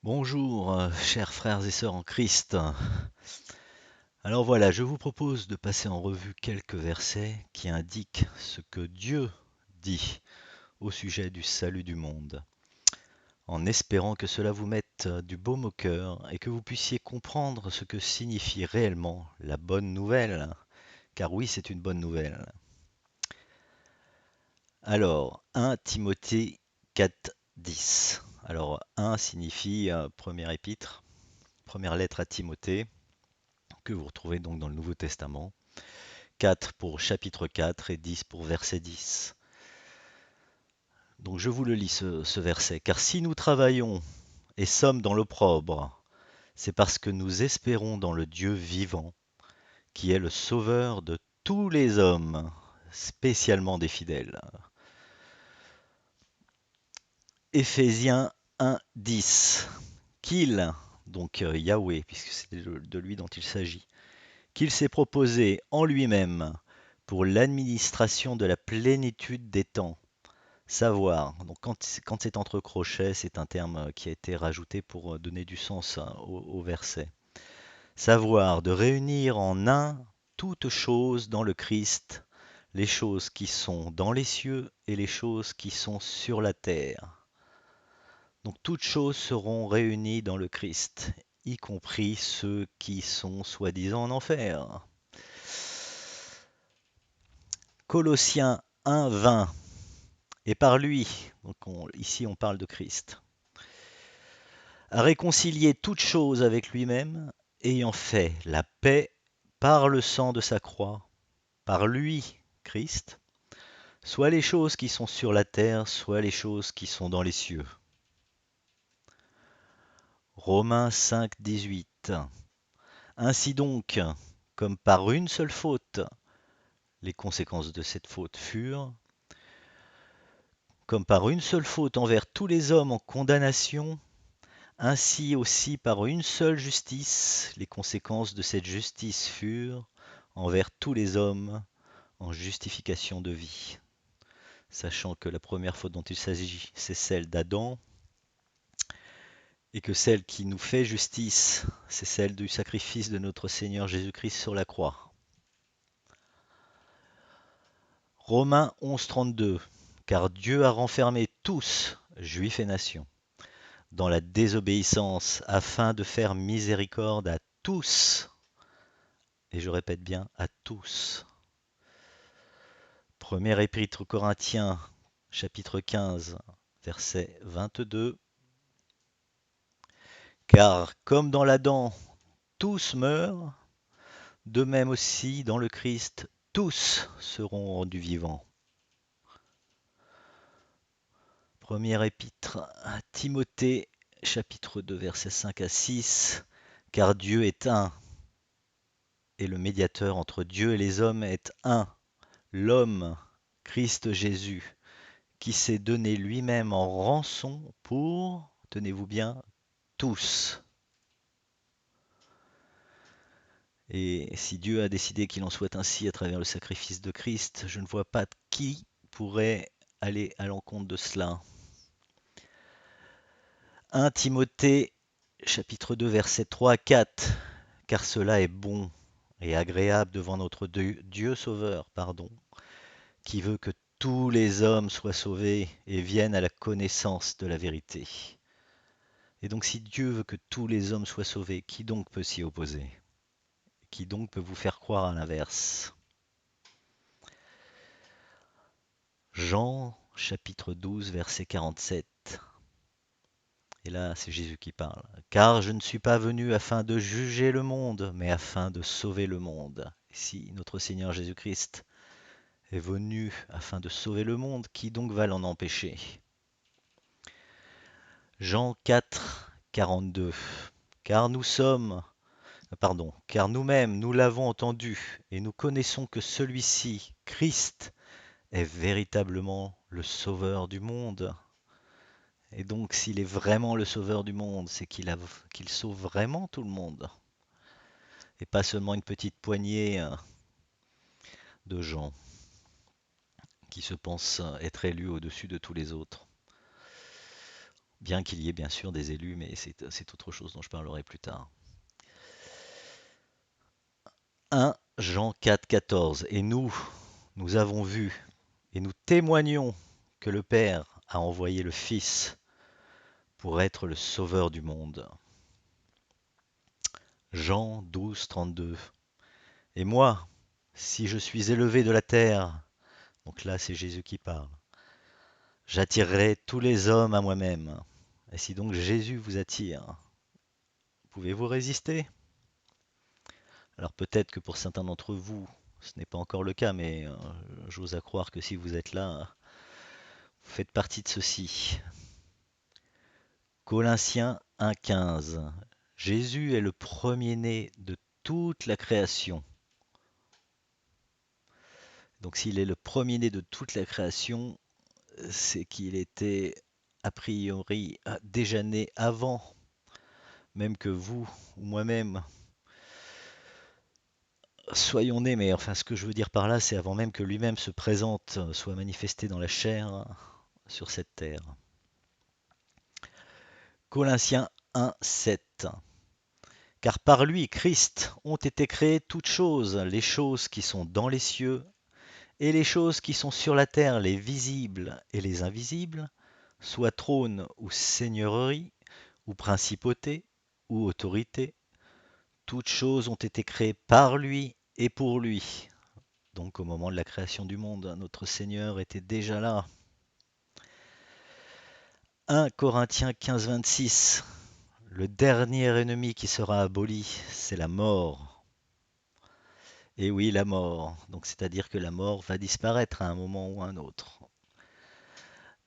Bonjour, chers frères et sœurs en Christ. Alors voilà, je vous propose de passer en revue quelques versets qui indiquent ce que Dieu dit au sujet du salut du monde, en espérant que cela vous mette du baume au cœur et que vous puissiez comprendre ce que signifie réellement la bonne nouvelle, car oui, c'est une bonne nouvelle. Alors, 1 Timothée 4:10. Alors, 1 signifie première épître, première lettre à Timothée, que vous retrouvez donc dans le Nouveau Testament. 4 pour chapitre 4 et 10 pour verset 10. Donc je vous le lis ce verset. Car si nous travaillons et sommes dans l'opprobre, c'est parce que nous espérons dans le Dieu vivant, qui est le sauveur de tous les hommes, spécialement des fidèles. Éphésiens 1, 10. Qu'il, donc Yahweh, puisque c'est de lui dont il s'agit, qu'il s'est proposé en lui-même pour l'administration de la plénitude des temps. Savoir, donc quand c'est entre crochets, c'est un terme qui a été rajouté pour donner du sens au verset. Savoir, de réunir en un toutes choses dans le Christ, les choses qui sont dans les cieux et les choses qui sont sur la terre. Donc toutes choses seront réunies dans le Christ, y compris ceux qui sont soi-disant en enfer. Colossiens 1, 20. Et par lui, donc ici on parle de Christ, a réconcilié toutes choses avec lui-même, ayant fait la paix par le sang de sa croix, par lui, Christ, soit les choses qui sont sur la terre, soit les choses qui sont dans les cieux. Romains 5, 18. Ainsi donc, comme par une seule faute, les conséquences de cette faute furent, comme par une seule faute envers tous les hommes en condamnation, ainsi aussi par une seule justice, les conséquences de cette justice furent envers tous les hommes en justification de vie. Sachant que la première faute dont il s'agit, c'est celle d'Adam, et que celle qui nous fait justice, c'est celle du sacrifice de notre Seigneur Jésus-Christ sur la croix. Romains 11, 32. Car Dieu a renfermé tous, juifs et nations, dans la désobéissance afin de faire miséricorde à tous. Et je répète bien, à tous. Première épître aux Corinthiens, chapitre 15, verset 22. Car comme dans l'Adam, tous meurent, de même aussi dans le Christ, tous seront rendus vivants. Première épître à Timothée, chapitre 2, versets 5 à 6. Car Dieu est un, et le médiateur entre Dieu et les hommes est un, l'homme, Christ Jésus, qui s'est donné lui-même en rançon pour, tenez-vous bien, tous. Et si Dieu a décidé qu'il en soit ainsi à travers le sacrifice de Christ, je ne vois pas qui pourrait aller à l'encontre de cela. 1 Timothée chapitre 2 versets 3 à 4. Car cela est bon et agréable devant notre Dieu Sauveur, qui veut que tous les hommes soient sauvés et viennent à la connaissance de la vérité. Et donc si Dieu veut que tous les hommes soient sauvés, qui donc peut s'y opposer? Qui donc peut vous faire croire à l'inverse? Jean chapitre 12 verset 47. Et là, c'est Jésus qui parle. Car je ne suis pas venu afin de juger le monde, mais afin de sauver le monde. Et si notre Seigneur Jésus-Christ est venu afin de sauver le monde, qui donc va l'en empêcher? Jean 4, 42. Car nous sommes, car nous-mêmes nous l'avons entendu, et nous connaissons que celui-ci, Christ, est véritablement le Sauveur du monde. Et donc, s'il est vraiment le Sauveur du monde, c'est qu'il sauve vraiment tout le monde, et pas seulement une petite poignée de gens qui se pensent être élus au-dessus de tous les autres. bien qu'il y ait bien sûr des élus, mais c'est autre chose dont je parlerai plus tard. 1 Jean 4, 14. Et nous avons vu et nous témoignons que le Père a envoyé le Fils pour être le sauveur du monde. Jean 12, 32. Et moi, si je suis élevé de la terre, donc là c'est Jésus qui parle, j'attirerai tous les hommes à moi-même. Et si donc Jésus vous attire, pouvez-vous résister? Alors peut-être que pour certains d'entre vous, ce n'est pas encore le cas, mais j'ose à croire que si vous êtes là, vous faites partie de ceux-ci. Colossiens 1,15. Jésus est le premier-né de toute la création. Donc s'il est le premier-né de toute la création, c'est qu'il était a priori déjà né avant même que vous ou moi-même soyons nés, mais enfin ce que je veux dire par là, c'est avant même que lui-même se présente, soit manifesté dans la chair sur cette terre. Colossiens 1, 7. Car par lui, Christ, ont été créées toutes choses, les choses qui sont dans les cieux et les choses qui sont sur la terre, les visibles et les invisibles, soit trône ou seigneurie, ou principauté, ou autorité. Toutes choses ont été créées par lui et pour lui. Donc au moment de la création du monde, notre Seigneur était déjà là. 1 Corinthiens 15, 26. Le dernier ennemi qui sera aboli, c'est la mort. Et oui, la mort. Donc c'est-à-dire que la mort va disparaître à un moment ou à un autre.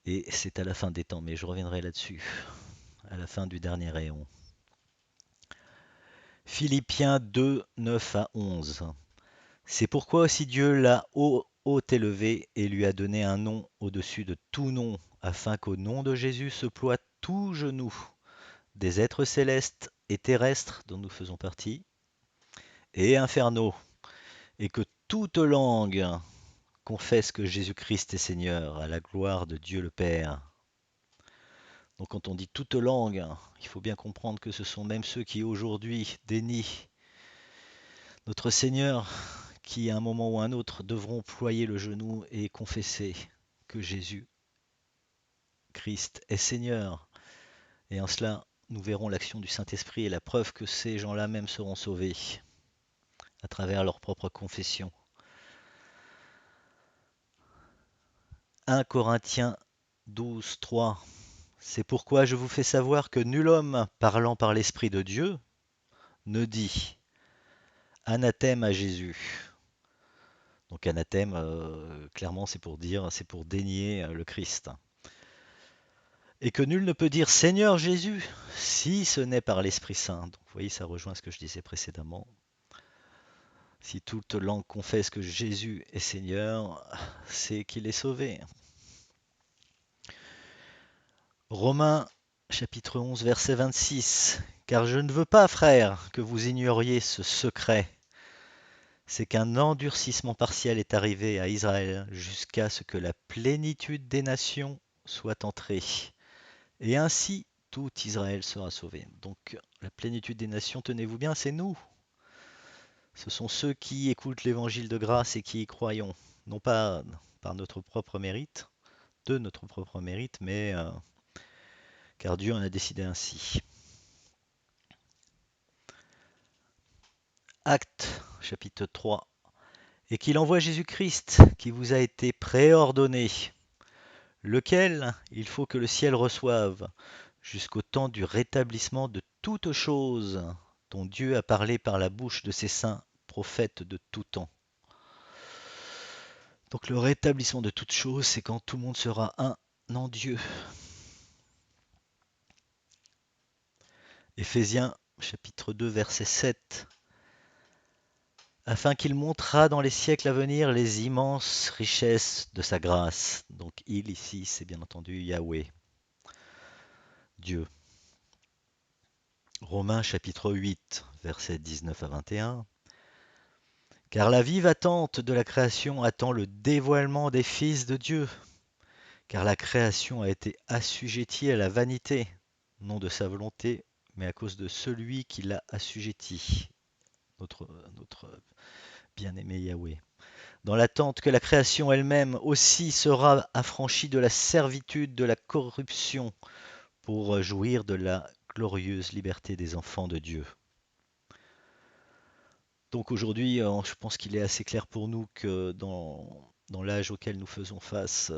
Et c'est à la fin des temps, mais je reviendrai là-dessus, à la fin du dernier éon. Philippiens 2, 9 à 11. C'est pourquoi aussi Dieu l'a haut élevé et lui a donné un nom au-dessus de tout nom, afin qu'au nom de Jésus se ploie tout genou, des êtres célestes et terrestres dont nous faisons partie, et infernaux, et que toute langue confesse que Jésus-Christ est Seigneur, à la gloire de Dieu le Père. Donc quand on dit toute langue, il faut bien comprendre que ce sont même ceux qui aujourd'hui dénient notre Seigneur, qui à un moment ou à un autre devront ployer le genou et confesser que Jésus Christ est Seigneur. Et en cela, nous verrons l'action du Saint-Esprit et la preuve que ces gens-là même seront sauvés à travers leur propre confession. 1 Corinthiens 12, 3. C'est pourquoi je vous fais savoir que nul homme parlant par l'Esprit de Dieu ne dit anathème à Jésus. Donc anathème, clairement, c'est pour dénier le Christ. Et que nul ne peut dire Seigneur Jésus si ce n'est par l'Esprit Saint. Donc vous voyez, ça rejoint ce que je disais précédemment. Si toute langue confesse que Jésus est Seigneur, c'est qu'il est sauvé. Romains chapitre 11 verset 26. Car je ne veux pas, frères, que vous ignoriez ce secret. C'est qu'un endurcissement partiel est arrivé à Israël jusqu'à ce que la plénitude des nations soit entrée. Et ainsi, tout Israël sera sauvé. Donc la plénitude des nations, tenez-vous bien, c'est nous. Ce sont ceux qui écoutent l'évangile de grâce et qui y croyons. Non pas par notre propre mérite, de notre propre mérite, mais car Dieu en a décidé ainsi. Actes chapitre 3. Et qu'il envoie Jésus-Christ qui vous a été préordonné, lequel il faut que le ciel reçoive jusqu'au temps du rétablissement de toutes choses dont Dieu a parlé par la bouche de ses saints prophètes de tout temps. Donc le rétablissement de toutes choses, c'est quand tout le monde sera un en Dieu. Éphésiens chapitre 2 verset 7. Afin qu'il montrera dans les siècles à venir les immenses richesses de sa grâce. Donc il ici, c'est bien entendu Yahweh, Dieu. Romains chapitre 8 versets 19 à 21. Car la vive attente de la création attend le dévoilement des fils de Dieu, car la création a été assujettie à la vanité, non de sa volonté, mais à cause de celui qui l'a assujettie, notre bien-aimé Yahweh. Dans l'attente que la création elle-même aussi sera affranchie de la servitude de la corruption pour jouir de la glorieuse liberté des enfants de Dieu. Donc aujourd'hui, je pense qu'il est assez clair pour nous que dans l'âge auquel nous faisons face,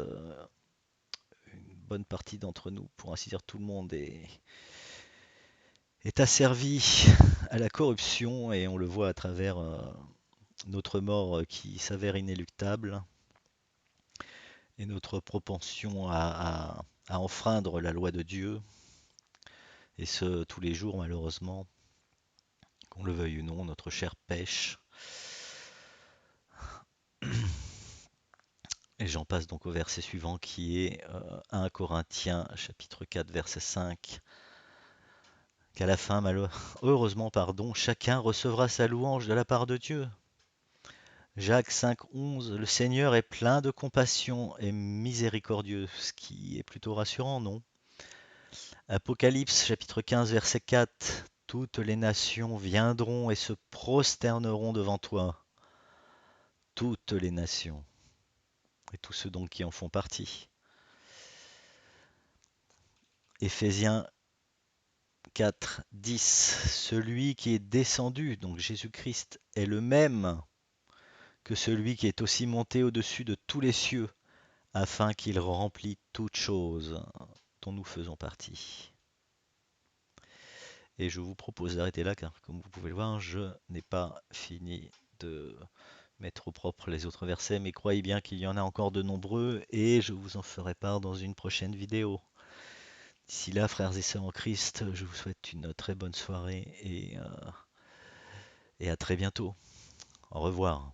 une bonne partie d'entre nous, pour ainsi dire tout le monde, est asservi à la corruption et on le voit à travers notre mort qui s'avère inéluctable et notre propension à enfreindre la loi de Dieu, et ce tous les jours malheureusement, qu'on le veuille ou non, notre chair pêche. Et j'en passe donc au verset suivant qui est 1 Corinthiens chapitre 4 verset 5, qu'à la fin, heureusement, pardon, chacun recevra sa louange de la part de Dieu. Jacques 5, 11, le Seigneur est plein de compassion et miséricordieux, ce qui est plutôt rassurant, non? Apocalypse chapitre 15 verset 4, toutes les nations viendront et se prosterneront devant toi. Toutes les nations, et tous ceux donc qui en font partie. Éphésiens 4, 10, celui qui est descendu, donc Jésus-Christ, est le même que celui qui est aussi monté au-dessus de tous les cieux, afin qu'il remplisse toutes choses dont nous faisons partie. Et je vous propose d'arrêter là, car comme vous pouvez le voir, je n'ai pas fini de mettre au propre les autres versets, mais croyez bien qu'il y en a encore de nombreux, et je vous en ferai part dans une prochaine vidéo. D'ici là, frères et sœurs en Christ, je vous souhaite une très bonne soirée et à très bientôt. Au revoir.